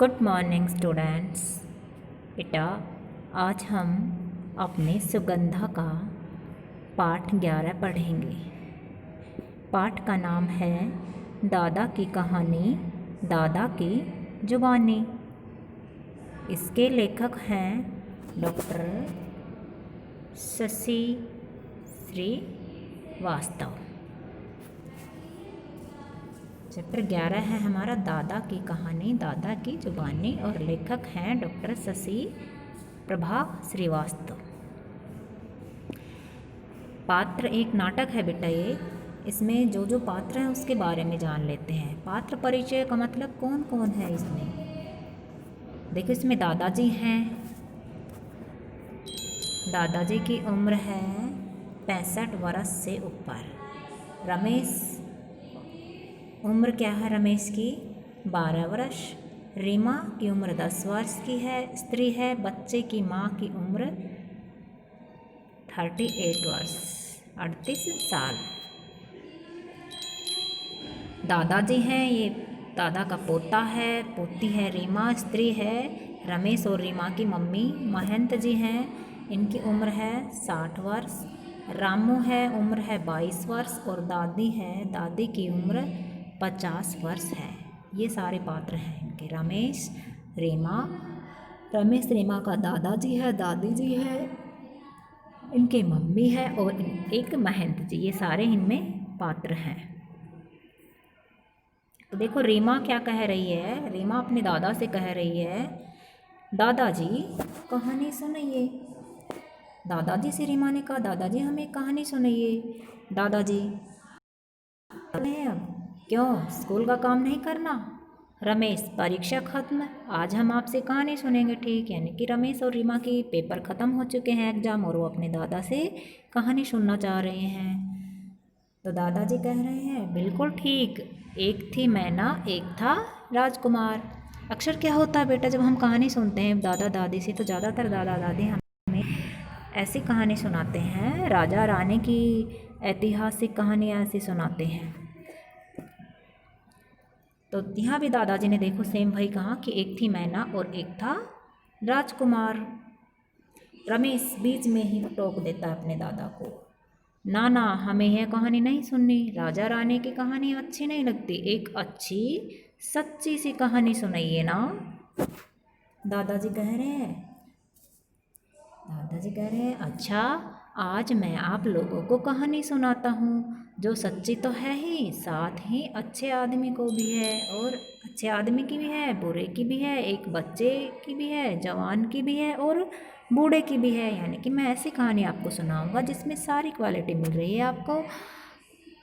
Good morning students. बेटा, आज हम अपने सुगंधा का पाठ 11 पढ़ेंगे। पाठ का नाम है दादा की कहानी, दादा की जुबानी। इसके लेखक हैं डॉक्टर शशि श्रीवास्तव। चैप्टर 11 है हमारा दादा की कहानी, दादा की जुबानी, और लेखक हैं डॉक्टर शशि प्रभा श्रीवास्तव। पात्र एक नाटक है बेटा ये। इसमें जो जो पात्र हैं उसके बारे में जान लेते हैं। पात्र परिचय का मतलब कौन कौन है इसमें। देखो, इसमें दादाजी हैं। दादाजी की उम्र है 65 वर्ष से ऊपर। रमेश, उम्र क्या है रमेश की? 12 वर्ष। रीमा की उम्र 10 वर्ष की है, स्त्री है। बच्चे की माँ की उम्र 38 वर्ष, 38 साल। दादाजी हैं, ये दादा का पोता है, पोती है रीमा, स्त्री है। रमेश और रीमा की मम्मी महंत जी हैं, इनकी उम्र है 60 वर्ष। रामू है, उम्र है 22 वर्ष। और दादी है, दादी की उम्र 50 वर्ष है। ये सारे पात्र हैं इनके। रमेश रीमा का दादाजी है, दादी जी है, इनके मम्मी है और एक महंत जी। ये सारे इनमें पात्र हैं। तो देखो, रीमा क्या कह रही है। रीमा अपने दादा से कह रही है, दादाजी कहानी सुनाइए। दादाजी से रीमा ने कहा, दादाजी हमें कहानी सुनाइए। दादाजी नहीं, अब क्यों स्कूल का काम नहीं करना? रमेश, परीक्षा खत्म, आज हम आपसे कहानी सुनेंगे। ठीक, यानी कि रमेश और रीमा की पेपर ख़त्म हो चुके हैं, एग्जाम, और वो अपने दादा से कहानी सुनना चाह रहे हैं। तो दादाजी कह रहे हैं, बिल्कुल ठीक, एक थी मैना, एक था राजकुमार। अक्सर क्या होता है बेटा, जब हम कहानी सुनते हैं दादा दादी से, तो ज़्यादातर दादा दादी हमें ऐसी कहानी सुनाते हैं, राजा रानी की ऐतिहासिक कहानियाँ ऐसी सुनाते हैं। तो यहाँ भी दादाजी ने देखो सेम वही कहा कि एक थी मैना और एक था राजकुमार। रमेश बीच में ही टोक देता है अपने दादा को, ना ना, हमें यह कहानी नहीं सुननी, राजा रानी की कहानी अच्छी नहीं लगती, एक अच्छी सच्ची सी कहानी सुनाइए ना। दादाजी कह रहे हैं, अच्छा, आज मैं आप लोगों को कहानी सुनाता हूँ जो सच्ची तो है ही, साथ ही अच्छे आदमी को भी है, और अच्छे आदमी की भी है, बुरे की भी है, एक बच्चे की भी है, जवान की भी है, और बूढ़े की भी है। यानी कि मैं ऐसी कहानी आपको सुनाऊंगा जिसमें सारी क्वालिटी मिल रही है आपको,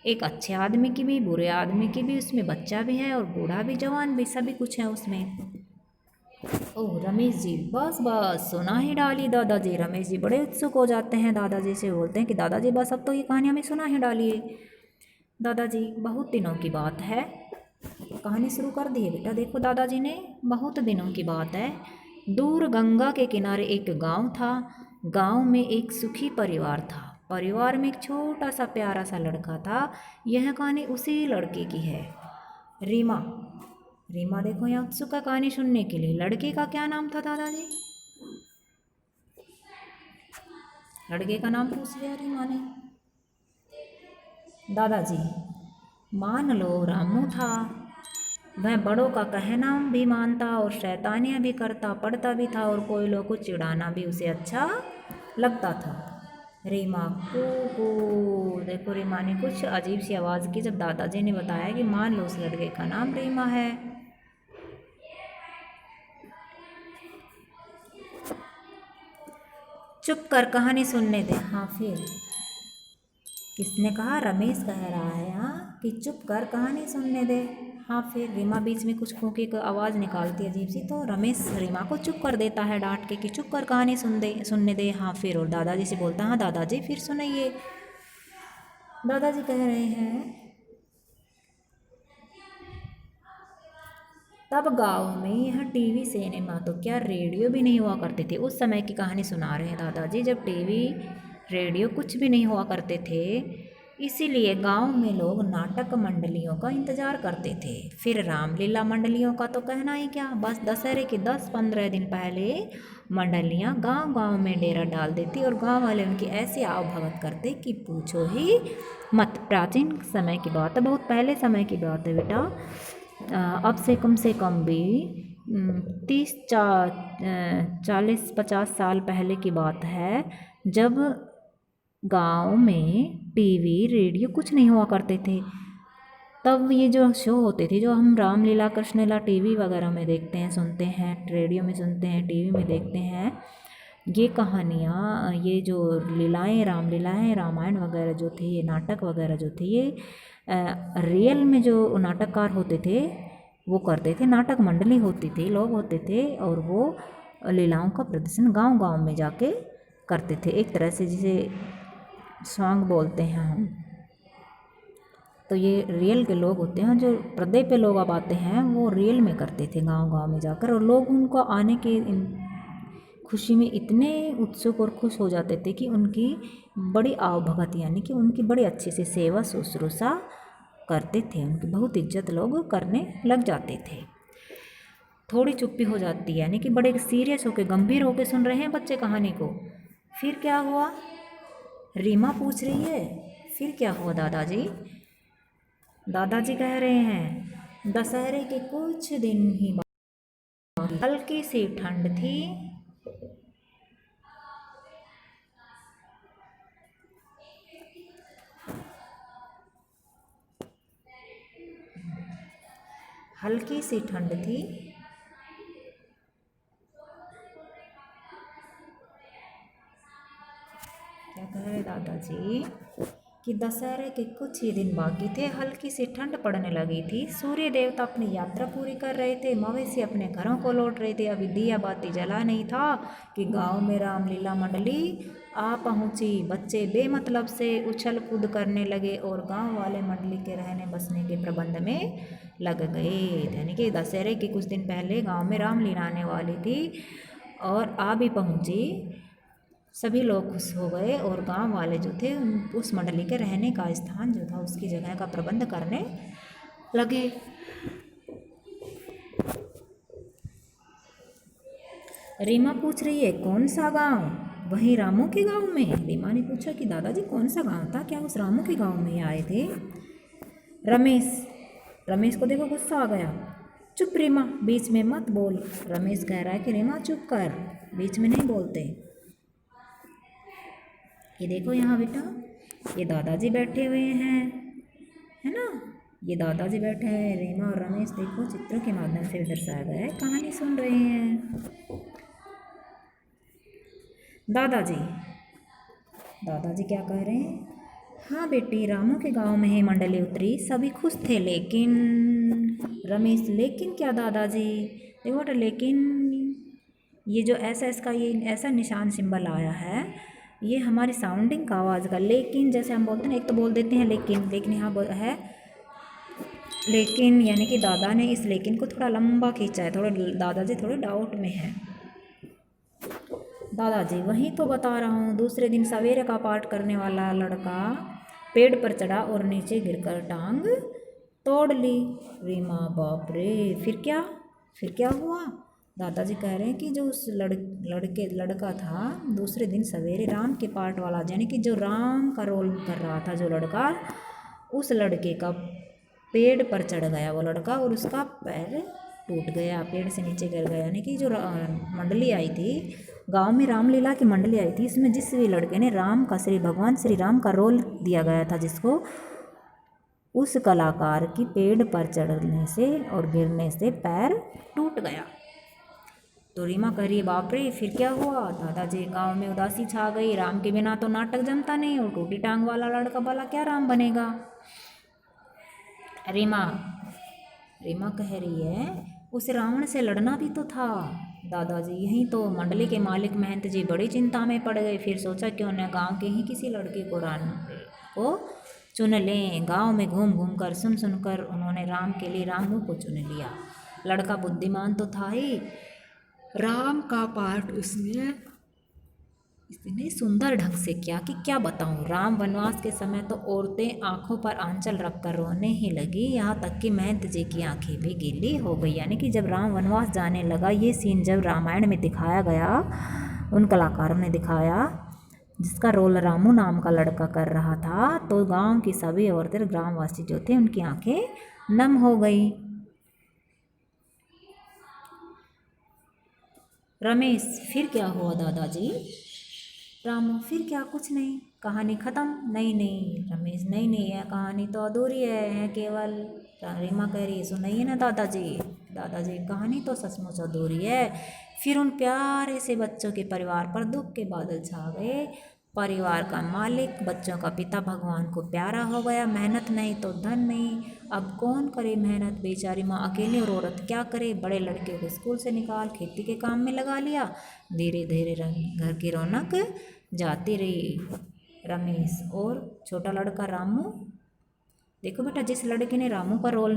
एक अच्छे आदमी की भी, बुरे आदमी की भी, उसमें बच्चा भी है और बूढ़ा भी, जवान भी, सभी कुछ है उसमें। ओह रमेश जी, बस बस सुना ही डाली दादाजी। रमेश जी बड़े उत्सुक हो जाते हैं, दादाजी से बोलते हैं कि दादाजी बस अब तो ये कहानी हमें सुना ही डालिए। दादाजी, बहुत दिनों की बात है, कहानी शुरू कर दी है बेटा। देखो दादाजी ने, बहुत दिनों की बात है, दूर गंगा के किनारे एक गांव था। गांव में एक सुखी परिवार था। परिवार में एक छोटा सा प्यारा सा लड़का था। यह कहानी उसी लड़के की है, रीमा। रीमा देखो यहाँ उत्सुक है कहानी सुनने के लिए। लड़के का क्या नाम था दादाजी? लड़के का नाम पूछ लिया रीमा ने। दादाजी, मान लो रामू था। वह बड़ों का कहना भी मानता और शैतानियाँ भी करता, पढ़ता भी था, और कोई लोग को चिढ़ाना भी उसे अच्छा लगता था। रीमा कू कू। देखो रीमा ने कुछ अजीब सी आवाज़ की जब दादाजी ने बताया कि मान लो उस लड़के का नाम रीमा है। चुप कर, कहानी सुनने दे। हाँ फिर किसने कहा? रमेश कह रहा है हाँ कि चुप कर, कहानी सुनने दे। हाँ फिर रीमा बीच में कुछ खोखे की आवाज़ निकालती है अजीब सी, तो रमेश रीमा को चुप कर देता है डांट के कि चुप कर, कहानी सुनने दे। हाँ फिर, और दादाजी से बोलता, हाँ दादाजी फिर सुनाइए। दादाजी कह रहे हैं, तब गांव में यह टीवी सिनेमा तो क्या रेडियो भी नहीं हुआ करते थे। उस समय की कहानी सुना रहे हैं दादाजी, जब टीवी रेडियो कुछ भी नहीं हुआ करते थे। इसीलिए गांव में लोग नाटक मंडलियों का इंतजार करते थे। फिर रामलीला मंडलियों का तो कहना ही क्या, बस दशहरे के 10-15 दिन पहले मंडलियां गांव गांव में डेरा डाल देती और गांव वाले उनकी ऐसी आओ भगत करते कि पूछो ही मत। प्राचीन समय की बात है, बहुत पहले समय की बात है बेटा। अब से कम भी 40-50 साल पहले की बात है, जब गांव में टीवी रेडियो कुछ नहीं हुआ करते थे। तब ये जो शो होते थे, जो हम रामलीला कृष्णलीला टीवी वगैरह में देखते हैं, सुनते हैं, रेडियो में सुनते हैं, टीवी में देखते हैं, ये कहानियाँ, ये जो लीलाएं, रामलीलाएं, रामायण वगैरह जो थे, ये नाटक वगैरह जो थे, ये रियल में जो नाटककार होते थे वो करते थे। नाटक मंडली होती थी, लोग होते थे और वो लीलाओं का प्रदर्शन गांव गांव में जाके करते थे। एक तरह से जिसे सॉन्ग बोलते हैं हम, तो ये रियल के लोग होते हैं। जो पर्दे पे लोग अब आते हैं वो रियल में करते थे गांव गांव में जाकर, और लोग उनको आने के खुशी में इतने उत्सुक और खुश हो जाते थे कि उनकी बड़ी आवभगत, यानी कि उनकी बड़ी अच्छे से सेवा शुश्रूषा करते थे, उनकी बहुत इज्जत लोग करने लग जाते थे। थोड़ी चुप्पी हो जाती है, यानी कि बड़े सीरियस होके, गंभीर होके सुन रहे हैं बच्चे कहानी को। फिर क्या हुआ, रीमा पूछ रही है, फिर क्या हुआ दादाजी? दादाजी कह रहे हैं दशहरे के कुछ दिन ही बाद हल्की सी ठंड थी। हल्की सी ठंड थी। क्या कह रहे दादाजी कि दशहरे के कुछ ही दिन बाकी थे, हल्की सी ठंड पड़ने लगी थी, सूर्य देवता अपनी यात्रा पूरी कर रहे थे, मवेशी अपने घरों को लौट रहे थे, अभी दिया बाती जला नहीं था कि गांव में रामलीला मंडली आ पहुंची। बच्चे बेमतलब से उछल कूद करने लगे और गांव वाले मंडली के रहने बसने के प्रबंध में लग गए। यानी कि दशहरे के कुछ दिन पहले गाँव में रामलीला आने वाली थी और आ भी पहुँची। सभी लोग खुश हो गए और गांव वाले जो थे उस मंडली के रहने का स्थान जो था, उसकी जगह का प्रबंध करने लगे। रीमा पूछ रही है कौन सा गांव? वही रामू के गांव में। रीमा ने पूछा कि दादाजी कौन सा गांव था, क्या उस रामू के गांव में आए थे? रमेश को देखो गुस्सा आ गया। चुप रीमा, बीच में मत बोल। रमेश कह रहा है कि रीमा चुप कर, बीच में नहीं बोलते। ये देखो यहाँ बेटा, ये दादाजी बैठे हुए हैं, है ना, ये दादाजी बैठे हैं। रीमा और रमेश देखो चित्रों के माध्यम से दर्शाया गया है, कहानी सुन रहे हैं। दादाजी क्या कह रहे हैं? हाँ बेटी, रामू के गांव में ही मंडली उतरी, सभी खुश थे, लेकिन रमेश लेकिन क्या दादाजी? देखो बेटा, लेकिन ये जो ऐसा इसका ये ऐसा निशान सिंबल आया है, ये हमारी साउंडिंग का आवाज़ का लेकिन, जैसे हम बोलते हैं ना, एक तो बोल देते हैं लेकिन यहाँ है लेकिन, यानी कि दादा ने इस लेकिन को थोड़ा लंबा खींचा है। थोड़ा दादाजी थोड़े डाउट में है। दादाजी वहीं तो बता रहा हूँ, दूसरे दिन सवेरे का पाठ करने वाला लड़का पेड़ पर चढ़ा और नीचे गिरकर टांग तोड़ ली। रीमा बाप रे, फिर क्या हुआ? दादाजी कह रहे हैं कि जो उस लड़का था, दूसरे दिन सवेरे राम के पाठ वाला, यानी कि जो राम का रोल कर रहा था जो लड़का, उस लड़के का पेड़ पर चढ़ गया वो लड़का और उसका पैर टूट गया, पेड़ से नीचे गिर गया। यानी कि जो मंडली आई थी गांव में, रामलीला की मंडली आई थी, इसमें जिस भी लड़के ने राम का, भगवान श्री राम का रोल दिया गया था जिसको, उस कलाकार की पेड़ पर चढ़ने से और गिरने से पैर टूट गया। तो रीमा कह रही है बाप रे, फिर क्या हुआ? दादाजी गांव में उदासी छा गई, राम के बिना तो नाटक जमता नहीं और टूटी टांग वाला लड़का भला क्या राम बनेगा? रीमा कह रही है उस रावण से लड़ना भी तो था दादाजी। यहीं तो मंडली के मालिक महंत जी बड़ी चिंता में पड़ गए, फिर सोचा क्यों न गांव के ही किसी लड़के को चुन लें। गांव में घूम घूम कर सुन कर उन्होंने राम के लिए रामू को चुन लिया। लड़का बुद्धिमान तो था ही, राम का पाठ उसने इतने सुंदर ढंग से किया कि क्या बताऊं। राम वनवास के समय तो औरतें आंखों पर आंचल रखकर रोने ही लगी, यहाँ तक कि महंत जी की आंखें भी गीली हो गई। यानी कि जब राम वनवास जाने लगा, ये सीन जब रामायण में दिखाया गया, उन कलाकारों ने दिखाया जिसका रोल रामू नाम का लड़का कर रहा था, तो गांव की सभी औरतें, ग्रामवासी जो थे, उनकी आंखें नम हो गई। रमेश, फिर क्या हुआ दादाजी? रामू, फिर क्या? कुछ नहीं, कहानी ख़त्म। नहीं नहीं रमेश, नहीं नहीं, यह कहानी तो अधूरी है केवल। रीमा कह रही है, सुनाइए ना दादाजी। दादाजी, कहानी तो सचमुच अधूरी है। फिर उन प्यारे से बच्चों के परिवार पर दुख के बादल छा गए। परिवार का मालिक, बच्चों का पिता भगवान को प्यारा हो गया। मेहनत नहीं तो धन नहीं, अब कौन करे मेहनत। बेचारी माँ अकेली, और औरत क्या करे। बड़े लड़के को स्कूल से निकाल खेती के काम में लगा लिया। धीरे धीरे घर की रौनक जाती रही। रमेश और छोटा लड़का रामू, देखो बेटा, जिस लड़के ने राम का रोल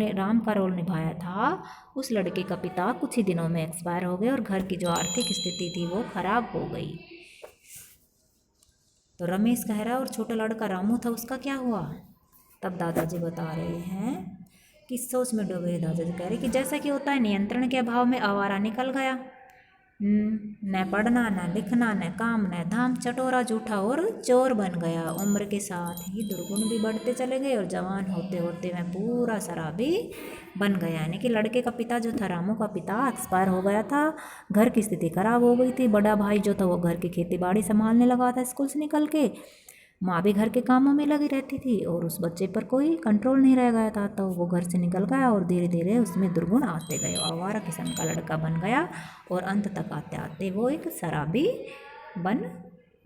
निभाया था, उस लड़के का पिता कुछ ही दिनों में एक्सपायर हो गए और घर की जो आर्थिक स्थिति थी वो खराब हो गई। तो रमेश कह रहा है, और छोटा लड़का रामू था, उसका क्या हुआ? तब दादाजी बता रहे हैं कि सोच में डूबे। दादाजी कह रहे कि जैसा कि होता है, नियंत्रण के अभाव में आवारा निकल गया। न पढ़ना, न लिखना, न काम, न धाम, चटोरा, जूठा और चोर बन गया। उम्र के साथ ही दुर्गुण भी बढ़ते चले गए और जवान होते होते मैं पूरा शराबी बन गया। यानी कि लड़के का पिता जो था, रामू का पिता, एक्सपायर हो गया था। घर की स्थिति खराब हो गई थी। बड़ा भाई जो था वो घर की खेती बाड़ी संभालने लगा था स्कूल से निकल के। माँ भी घर के कामों में लगी रहती थी और उस बच्चे पर कोई कंट्रोल नहीं रह गया था। तो वो घर से निकल गया और धीरे धीरे उसमें दुर्गुण आते गए। आवारा किस्म का लड़का बन गया और अंत तक आते आते वो एक शराबी बन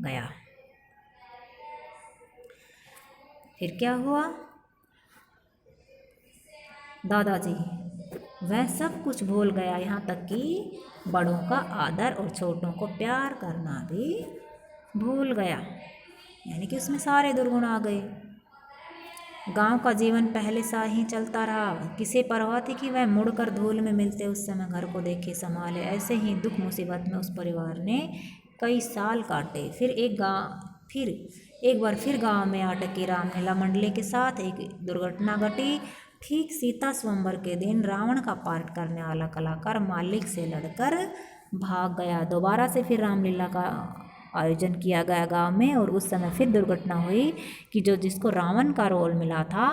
गया। फिर क्या हुआ दादाजी? वह सब कुछ भूल गया, यहाँ तक कि बड़ों का आदर और छोटों को प्यार करना भी भूल गया। यानी कि उसमें सारे दुर्गुण आ गए। गांव का जीवन पहले सा ही चलता रहा। किसे परवाह थी कि वह मुड़कर धूल में मिलते उस समय घर को देखे संभाले। ऐसे ही दुख मुसीबत में उस परिवार ने कई साल काटे। फिर एक बार फिर गांव में अटकी रामलीला मंडली के साथ एक दुर्घटना घटी। ठीक सीता स्वयंवर के दिन रावण का पार्ट करने वाला कलाकार मालिक से लड़कर भाग गया। दोबारा से फिर रामलीला का आयोजन किया गया गांव में, और उस समय फिर दुर्घटना हुई कि जिसको रावण का रोल मिला था,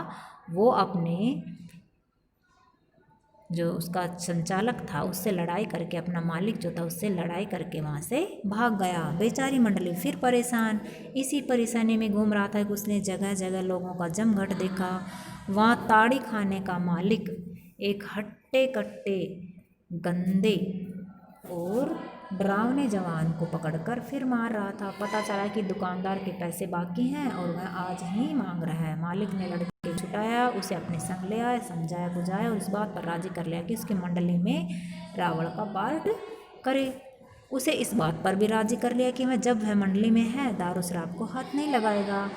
वो अपने जो उसका संचालक था उससे लड़ाई करके, अपना मालिक जो था उससे लड़ाई करके वहाँ से भाग गया। बेचारी मंडली फिर परेशान। इसी परेशानी में घूम रहा था कि उसने जगह जगह लोगों का जमघट देखा। वहाँ ताड़ी खाने का मालिक एक हट्टे कट्टे, गंदे और डरावने जवान को पकड़कर फिर मार रहा था। पता चला कि दुकानदार के पैसे बाकी हैं और वह आज ही मांग रहा है। मालिक ने लड़के को छुटाया, उसे अपने संग ले आया, समझाया बुझाया और इस बात पर राजी कर लिया कि उसकी मंडली में रावण का पार्ट करे। उसे इस बात पर भी राजी कर लिया कि वह जब वह मंडली में है दारू शराब को हाथ नहीं लगाएगा,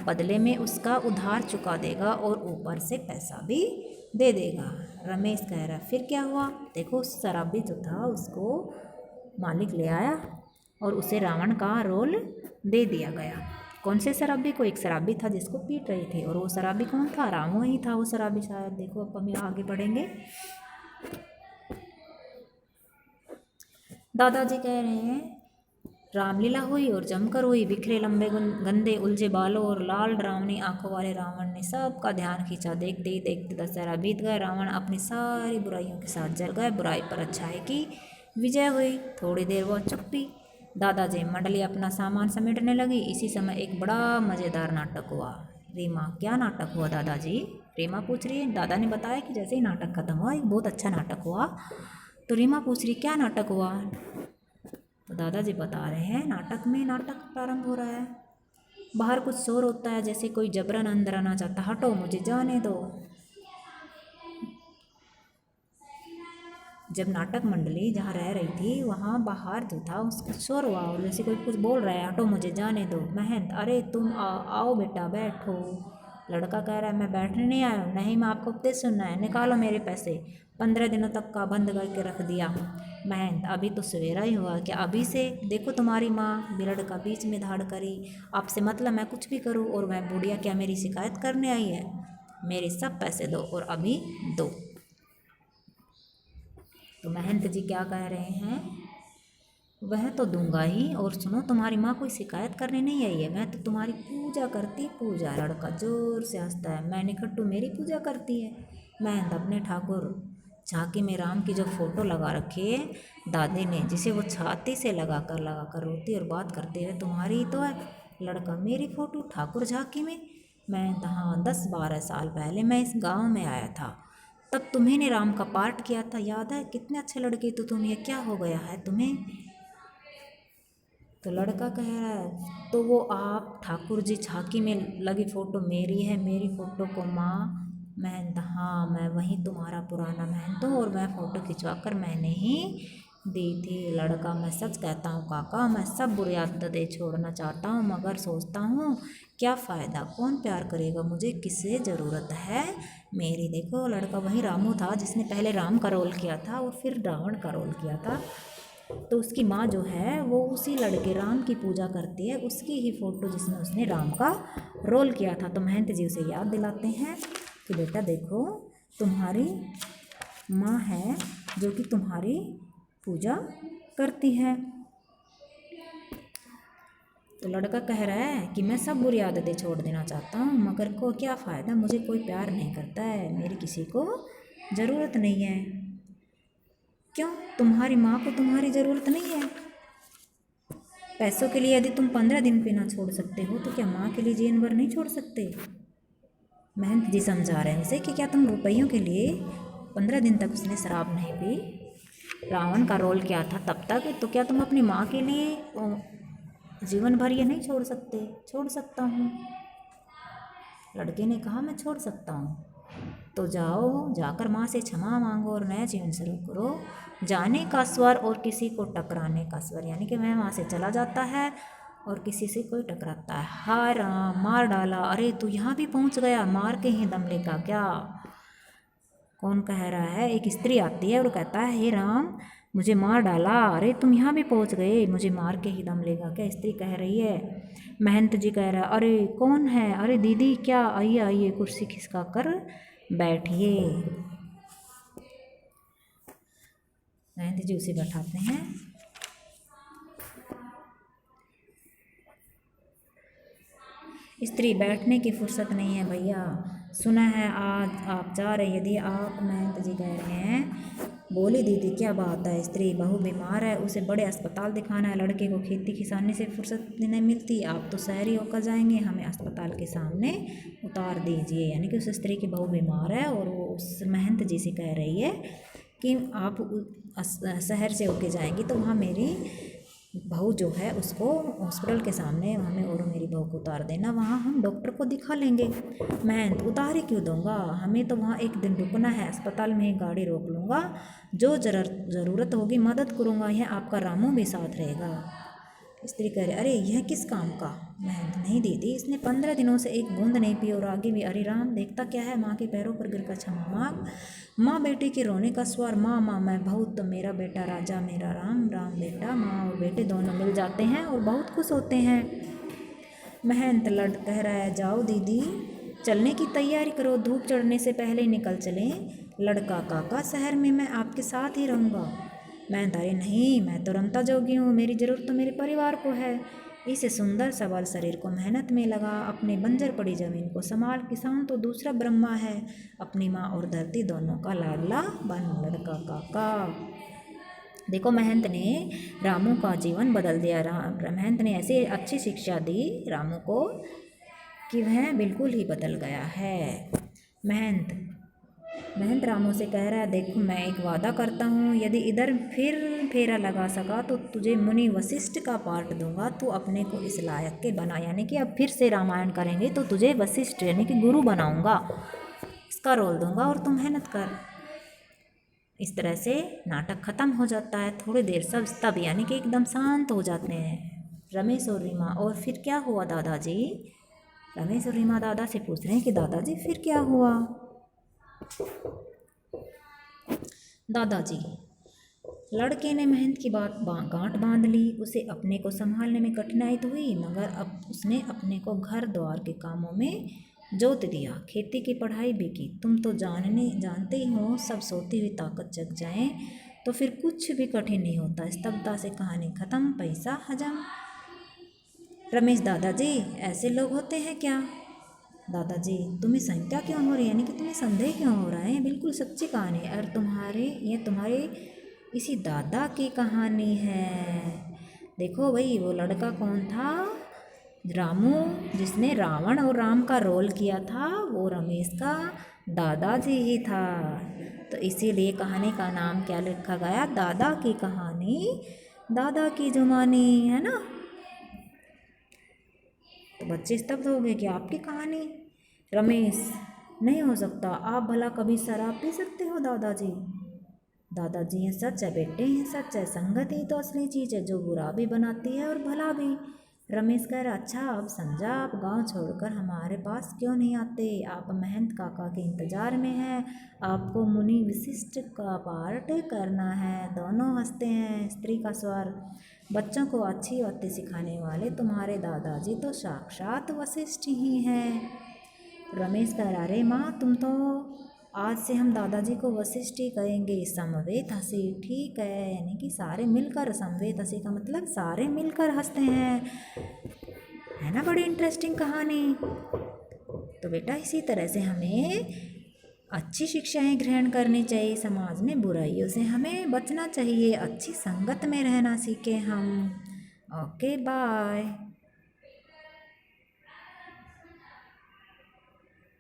बदले में उसका उधार चुका देगा और ऊपर से पैसा भी दे देगा। रमेश कह रहा फिर क्या हुआ? देखो, उस शराबी जो था उसको मालिक ले आया और उसे रावण का रोल दे दिया गया। कौन से शराबी को? एक शराबी था जिसको पीट रही थी, और वो शराबी कौन था? रामू ही था वो शराबी शायद। देखो, अब हम आगे बढ़ेंगे। दादाजी कह रहे हैं रामलीला हुई और जमकर हुई। बिखरे लंबे गंदे उलझे बालों और लाल डरावनी आंखों वाले रावण ने सबका ध्यान खींचा। देखते ही देखते दशहरा बीत गया। रावण अपनी सारी बुराइयों के साथ जल गए। बुराई पर अच्छाई की विजय हुई। थोड़ी देर वो चुप्पी। दादाजी मंडली अपना सामान समेटने लगी। इसी समय एक बड़ा मज़ेदार नाटक हुआ। रीमा, क्या नाटक हुआ दादाजी? रीमा पूछ रही है। दादा ने बताया कि जैसे ही नाटक खत्म हुआ, एक बहुत अच्छा नाटक हुआ। तो रीमा पूछ रही क्या नाटक हुआ? तो दादाजी बता रहे हैं नाटक प्रारंभ हो रहा है। बाहर कुछ शोर होता है, जैसे कोई जबरन अंदर आना चाहता। हटो, मुझे जाने दो। जब नाटक मंडली जहाँ रह रही थी वहाँ बाहर जो था उसका शोर हुआ और जैसे कोई कुछ बोल रहा है, हटो मुझे जाने दो। महंत, अरे तुम आओ बेटा बैठो। लड़का कह रहा है मैं बैठने नहीं आया हूँ, नहीं मैं आपको उपदेश सुनना है, निकालो मेरे पैसे। 15 दिनों तक का बंद करके रख दिया। महंत अभी तो सवेरा ही हुआ, क्या अभी से देखो तुम्हारी माँ। लड़का बीच में धाड़ करी, आपसे मतलब मैं कुछ भी करूँ और वह बुढ़िया क्या मेरी शिकायत करने आई है? मेरे सब पैसे दो और अभी दो। तो महंत जी क्या कह रहे हैं, वह तो दूंगा ही, और सुनो तुम्हारी माँ कोई शिकायत करने नहीं आई है, मैं तो तुम्हारी पूजा करती पूजा। लड़का जोर से हंसता है, मैंने खट्टू मेरी पूजा करती है? महंत अपने ठाकुर झांकी में राम की जो फोटो लगा रखी है दादी ने, जिसे वो छाती से लगा कर रोती और बात करते हुए, तुम्हारी ही तो है। लड़का मेरी फोटो ठाकुर झांकी में? मैं हाँ 10-12 साल पहले मैं इस गांव में आया था, तब तुम्ही ने राम का पाठ किया था, याद है? कितने अच्छे लड़के तो तुम, ये क्या हो गया है तुम्हें? तो लड़का कह रहा है तो वो आप ठाकुर जी झांकी में लगी फ़ोटो मेरी है, मेरी फ़ोटो को माँ। महंत हाँ मैं वही तुम्हारा पुराना महंत हूँ और मैं फ़ोटो खिंचवा कर मैंने ही दी थी। लड़का मैं सच कहता हूँ काका, मैं सब बुरी आदतें छोड़ना चाहता हूँ, मगर सोचता हूँ क्या फ़ायदा, कौन प्यार करेगा मुझे, किससे ज़रूरत है मेरी। देखो लड़का वही रामू था जिसने पहले राम का रोल किया था और फिर रावण का रोल किया था। तो उसकी माँ जो है वो उसी लड़के राम की पूजा करती है, उसकी ही फ़ोटो जिसमें उसने राम का रोल किया था। तो महंत जी उसे याद दिलाते हैं कि बेटा देखो तुम्हारी माँ है जो कि तुम्हारी पूजा करती है। तो लड़का कह रहा है कि मैं सब बुरी आदतें छोड़ देना चाहता हूँ, मगर को क्या फ़ायदा, मुझे कोई प्यार नहीं करता है, मेरी किसी को ज़रूरत नहीं है। क्यों, तुम्हारी माँ को तुम्हारी ज़रूरत नहीं है? पैसों के लिए यदि तुम 15 दिन पे ना छोड़ सकते हो तो क्या माँ के लिए जीवन भर नहीं छोड़ सकते? महंत जी समझा रहे हैं उसे कि क्या तुम रुपयों के लिए 15 दिन तक उसने शराब नहीं पी, रावण का रोल किया था तब तक, तो क्या तुम अपनी माँ के लिए जीवन भर ये नहीं छोड़ सकते? छोड़ सकता हूँ। लड़के ने कहा मैं छोड़ सकता हूँ, तो जाओ जाकर माँ से क्षमा मांगो और नया जीवन शुरू करो। जाने का स्वर और किसी को टकराने का स्वर, यानी कि वह वहाँ से चला जाता है और किसी से कोई टकराता है। हाय राम, मार डाला, अरे तू यहाँ भी पहुँच गया, मार के ही दम लेगा क्या? कौन कह रहा है? एक स्त्री आती है और कहता है हे राम मुझे मार डाला, अरे तुम यहाँ भी पहुँच गए, मुझे मार के ही दम लेगा क्या? स्त्री कह रही है। महंत जी कह रहा है अरे कौन है? अरे दीदी क्या, आइए आइए कुर्सी खिसका कर बैठिए। महंत जी उसे बैठाते हैं। स्त्री बैठने की फुर्सत नहीं है भैया, सुना है आज आप जा रहे, यदि आप, महंत जी कह रहे हैं। बोली दीदी क्या बात है, स्त्री बहू बीमार है, उसे बड़े अस्पताल दिखाना है, लड़के को खेती किसानी से फुर्सत नहीं मिलती, आप तो शहरी होकर जाएंगे, हमें अस्पताल के सामने उतार दीजिए। यानी कि उस स्त्री की बहू बीमार है और वो उस महंत जी से कह रही है कि आप शहर से होके जाएंगी तो वहाँ मेरी बहू जो है उसको हॉस्पिटल के सामने हमें और मेरी बहू को उतार देना, वहाँ हम डॉक्टर को दिखा लेंगे। मैं तो उतार ही क्यों दूँगा, हमें तो वहाँ एक दिन रुकना है, अस्पताल में ही गाड़ी रोक लूँगा, जो ज़रूरत होगी मदद करूँगा, यह आपका रामू भी साथ रहेगा। स्त्री कह रही अरे यह किस काम का? महंत नहीं दीदी, इसने 15 दिनों से एक बूंद नहीं पी और आगे भी अरे राम देखता क्या है, माँ के पैरों पर गिरकर क्षमा मांग। माँ बेटे के रोने का स्वर, माँ माँ मैं बहुत, तो मेरा बेटा राजा मेरा राम, राम बेटा। माँ और बेटे दोनों मिल जाते हैं और बहुत खुश होते हैं। महंत लड़ कह रहा है जाओ दीदी चलने की तैयारी करो, धूप चढ़ने से पहले ही निकल चलें। लड़का काका शहर में मैं आपके साथ ही रहूँगा। मैं अरे नहीं, मैं तो रमता जोगी हूँ, मेरी ज़रूरत तो मेरे परिवार को है। इस सुंदर सबल शरीर को मेहनत में लगा, अपने बंजर पड़ी ज़मीन को संभाल, किसान तो दूसरा ब्रह्मा है, अपनी माँ और धरती दोनों का लाडला बन। लड़का काका देखो महंत ने रामू का जीवन बदल दिया। महंत ने ऐसी अच्छी शिक्षा दी रामू को कि वह बिल्कुल ही बदल गया है। महंत रामू से कह रहा है देखो मैं एक वादा करता हूँ, यदि इधर फिर फेरा लगा सका तो तुझे मुनि वशिष्ठ का पाठ दूंगा, तू अपने को इस लायक के बना, यानी कि अब फिर से रामायण करेंगे तो तुझे वशिष्ठ यानी कि गुरु बनाऊंगा, इसका रोल दूंगा और तू मेहनत कर। इस तरह से नाटक खत्म हो जाता है। थोड़ी देर सब तब यानी कि एकदम शांत हो जाते हैं रमेश और रीमा। और फिर क्या हुआ दादाजी? रमेश और रीमा दादा से पूछ रहे हैं कि दादाजी फिर क्या हुआ। दादाजी, लड़के ने मेहनत की गांठ बांध ली। उसे अपने को संभालने में कठिनाई तो हुई, मगर अब उसने अपने को घर द्वार के कामों में जोत दिया, खेती की पढ़ाई भी की। तुम तो जानते ही हो, सब सोती हुई ताकत जग जाए तो फिर कुछ भी कठिन नहीं होता। स्तब्धता से कहानी खत्म, पैसा हजम। रमेश, दादाजी ऐसे लोग होते हैं क्या? दादाजी, तुम्हें शंका क्यों हो रही है, यानी कि तुम्हें संदेह क्यों हो रहा है? बिल्कुल सच्ची कहानी है, और तुम्हारे इसी दादा की कहानी है। देखो भाई, वो लड़का कौन था? रामू, जिसने रावण और राम का रोल किया था, वो रमेश का दादाजी ही था। तो इसीलिए कहानी का नाम क्या लिखा गया? दादा की कहानी, दादा की जुबानी, है ना। तो बच्चे स्तब्ध हो गए कि आपकी कहानी। रमेश, नहीं हो सकता, आप भला कभी शराब पी सकते हो दादाजी? दादाजी, ये सच है बेटे, ये सच है। संगत ही तो असली चीज़ है, जो बुरा भी बनाती है और भला भी। रमेश कह रहा, अच्छा अब समझा, आप गांव छोड़कर हमारे पास क्यों नहीं आते? आप महंत काका के इंतज़ार में हैं, आपको मुनि वशिष्ठ का पार्ट करना है। दोनों हंसते हैं। स्त्री का स्वर, बच्चों को अच्छी बातें सिखाने वाले तुम्हारे दादाजी तो साक्षात वशिष्ठ ही हैं। रमेश कह रहा, अरे माँ, तुम तो आज से हम दादाजी को वशिष्ठ ही कहेंगे। समवेत हंसी, ठीक है, यानी कि सारे मिलकर। समवेत हंसी का मतलब सारे मिलकर हंसते हैं, है ना। बड़ी इंटरेस्टिंग कहानी। तो बेटा, इसी तरह से हमें अच्छी शिक्षाएं ग्रहण करनी चाहिए, समाज में बुराइयों से हमें बचना चाहिए, अच्छी संगत में रहना सीखें हम। Okay, bye.